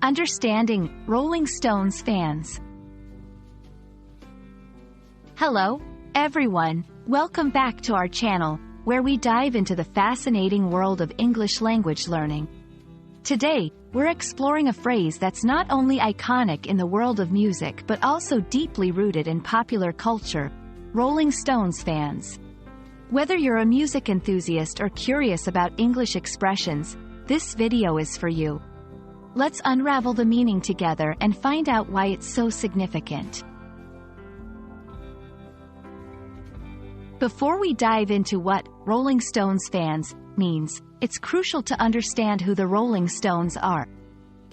Understanding Rolling Stones fans. Hello, everyone. Welcome back to our channel, where we dive into the fascinating world of English language learning. Today, we're exploring a phrase that's not only iconic in the world of music but also deeply rooted in popular culture: Rolling Stones fans. Whether you're a music enthusiast or curious about English expressions, this video is for you. Let's unravel the meaning together and find out why it's so significant. Before we dive into what Rolling Stones fans means, it's crucial to understand who the Rolling Stones are.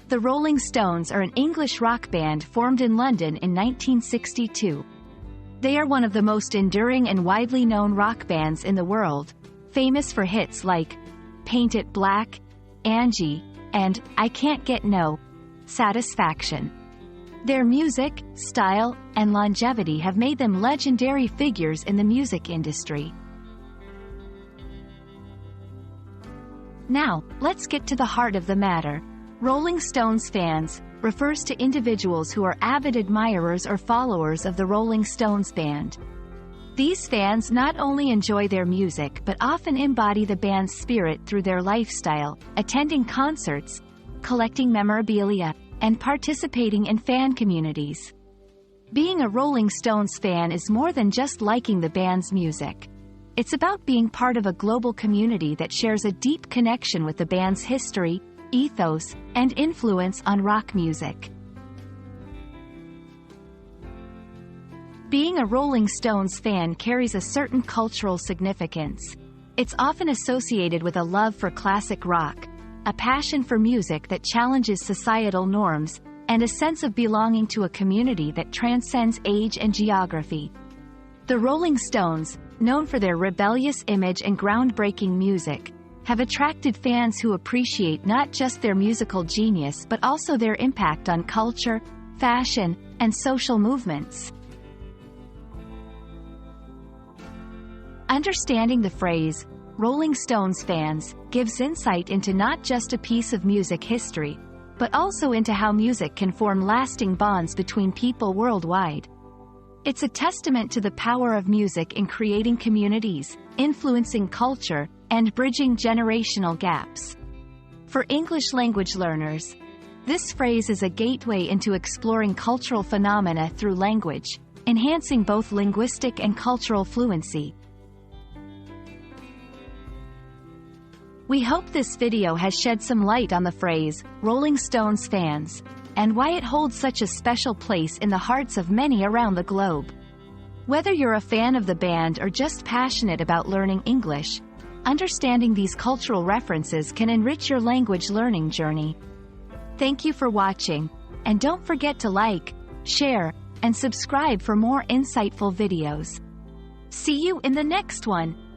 The Rolling Stones are an English rock band formed in London in 1962. They are one of the most enduring and widely known rock bands in the world, famous for hits like Paint It Black, Angie, and I Can't Get No Satisfaction. Their music, style, and longevity have made them legendary figures in the music industry. Now, let's get to the heart of the matter. Rolling Stones fans refers to individuals who are avid admirers or followers of the Rolling Stones band. These fans not only enjoy their music but often embody the band's spirit through their lifestyle, attending concerts, collecting memorabilia, and participating in fan communities. Being a Rolling Stones fan is more than just liking the band's music. It's about being part of a global community that shares a deep connection with the band's history, ethos, and influence on rock music. Being a Rolling Stones fan carries a certain cultural significance. It's often associated with a love for classic rock, a passion for music that challenges societal norms, and a sense of belonging to a community that transcends age and geography. The Rolling Stones, known for their rebellious image and groundbreaking music, have attracted fans who appreciate not just their musical genius but also their impact on culture, fashion, and social movements. Understanding the phrase, Rolling Stones fans, gives insight into not just a piece of music history, but also into how music can form lasting bonds between people worldwide. It's a testament to the power of music in creating communities, influencing culture, and bridging generational gaps. For English language learners, this phrase is a gateway into exploring cultural phenomena through language, enhancing both linguistic and cultural fluency. We hope this video has shed some light on the phrase, Rolling Stones fans, and why it holds such a special place in the hearts of many around the globe. Whether you're a fan of the band or just passionate about learning English, understanding these cultural references can enrich your language learning journey. Thank you for watching, and don't forget to like, share, and subscribe for more insightful videos. See you in the next one.